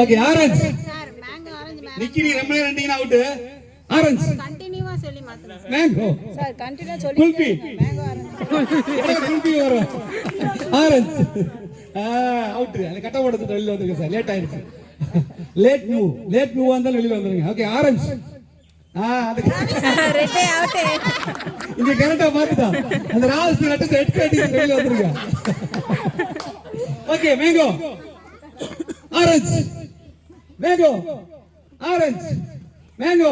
okay orange sir mango orange நிக்கிரி ரொம்ப நேரம் நின்றீங்கன்னா அவுட் ஆரஞ்சு கண்டினியூவா சொல்லி மாத்துங்க மேங்கோ சார் கண்டினியூவா சொல்லி குல்பி மேங்கோ ஆரஞ்சு குல்பி வரும் ஆரஞ்சு அவுட் அந்த கட்ட ஓடத்துல வெளியில வந்துருங்க சார் லேட் ஆயிடுச்சு லேட் மூவ் வந்தாலும் வெளியில வந்துருங்க ஓகே ஆரஞ்சு ரெட்டே அவுட் இங்க கரெக்டா பாத்துட்டா அந்த ராசி நட்டு ரெட் கட்டி வெளியில வந்துருங்க okay mango orange mango orange mango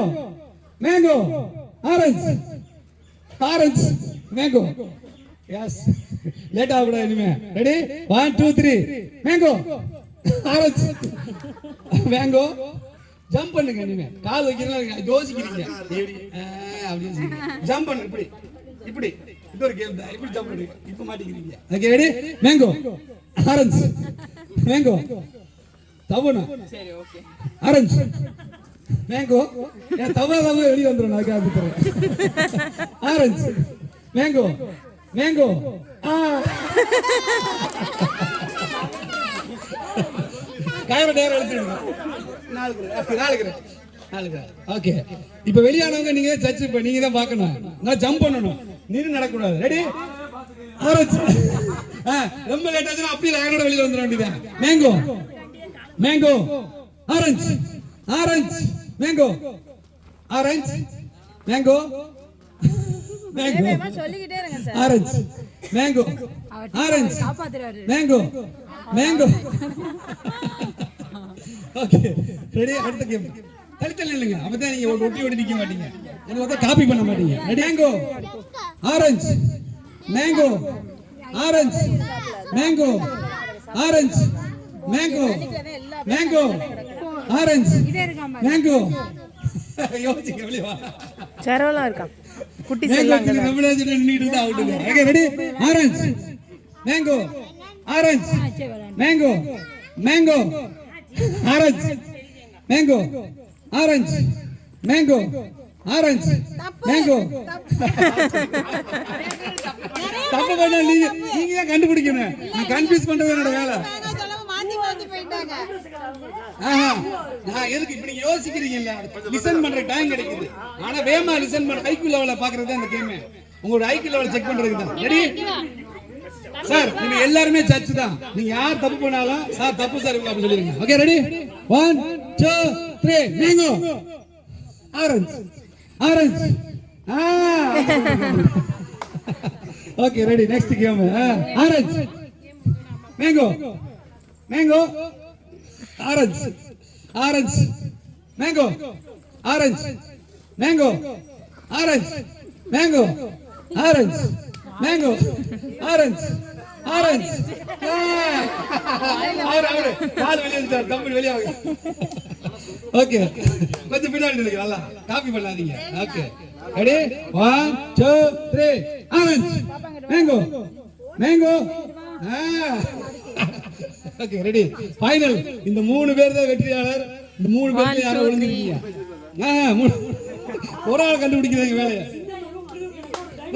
mango orange orange mango yes late ஆக கூடாது இனிமே ready 1 2 3 mango orange mango jump பண்ணுங்க இனிமே கால் வைக்கிறீங்க யோசிக்கிறீங்க அப்படின்னு ஜம்ப் பண்ணுங்க இப்படி இப்படி இது ஒரு கேம் தான் இப்படி ஜம்ப் பண்ணுங்க இப்ப மாட்டிக்கிறீங்க okay ready mango orange mango தவணா சரி ஓகே ஆரஞ்சு மேங்கோ தவா வெளியே வந்துடும் நான் காமிக்கிறேன் ஆரஞ்சு மேங்கோ மேங்கோ காயற நேரம் எடுத்துடுங்க நாலு ஓகே இப்ப வெளியானவங்க நீங்க ஜட்ஜ் இப்ப நீங்க தான் பார்க்கணும் நான் ஜம்ப் பண்ணணும் நீங்க நடக்கூடாது ரெடி ஆரஞ்சு ரொம்ப லேட் ஆச்சுன்னா அப்படியே லைனோட வெளியில வந்துட வேண்டியதான் mango mango orange orange mango orange mango mango சொல்லிக்கிட்டே இருங்க sir orange mango orange mango mango okay ready அடுத்த கேம் தள்ளி இல்லைங்க அப்பதான் நீங்க ஒட்டி நிக்க மாட்டீங்க எனக்கு காப்பி பண்ண மாட்டீங்க ready mango orange mango orange mango orange mango mango orange mango யோசிக்க வெளிய வா சரவலா இருக்கா குட்டி செல்லாங்க நம்மளே நின்னுட்டு தான் அவுட்டுங்க okay ready orange mango orange mango mango orange mango orange mango orange mango தப்பு பண்ண நீங்க தான் கண்டுபிடிக்கணும் நான் கன்ஃபியூஸ் பண்றது என்னோட வேலை நான் எதுக்கு இப்படி யோசிக்கிறீங்கல்ல லிசன் பண்ற டைம் கிடைக்குது ஆனா வேமா லிசன் பண்ற ஐக்யூ லெவல பாக்குறது அந்த கேம் உங்களோட ஐக்யூ லெவல் செக் பண்றதுக்கு தான் ரெடி சார் நீங்க எல்லாரும் ஜட்ஜ் தான் நீங்க யார் தப்பு பண்ணாலும் சார் தப்பு சார் அப்படி சொல்லிருங்க okay ready 1 2 3 mango orange orange okay ready next game orange mango mango orange orange mango orange mango orange mango orange mango orange orange அவரு கால் வெளியே வந்துட்டார் தம்பி வெளியே ஆகுது ஓகே கொஞ்சம் பின்னாடி இருக்கு நல்லா காப்பி பண்ணாதீங்க okay ready 1 2 3 orange mango mango okay ready final இந்த மூணு பேர் தான் வெற்றியாளர் இந்த மூணு பேர்ல யாரும் விழுந்துருக்கீங்க ஒரு ஆள் கண்டுபிடிக்கிறீங்க வேலையை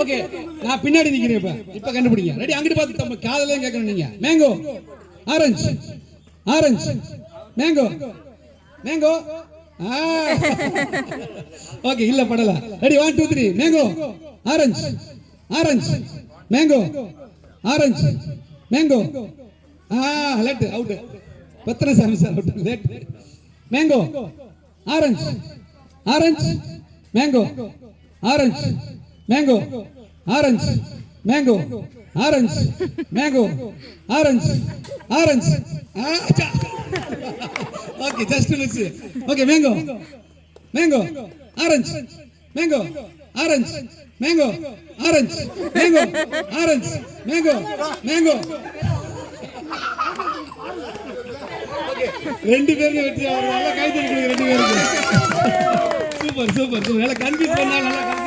ஓகே நான் பின்னாடி நிக்கிறேன் இப்ப கண்டுபிடிங்க ரெடி அங்கிட்டு பார்த்து நம்ம காதலையும் கேட்கணும் நீங்க mango orange orange mango mango okay இல்ல படல ready 1 2 3 mango orange orange mango orange mango late out பத்திர சாமி sir out late mango orange orange mango orange mango orange mango orange mango orange orange okay just miss okay mango mango orange mango orange mango orange mango orange mango mango ரெண்டு பேரும் வெற்றி கை தட்டி ரெண்டு பேருக்கு super super super நல்லா confuse பண்ணா நல்லா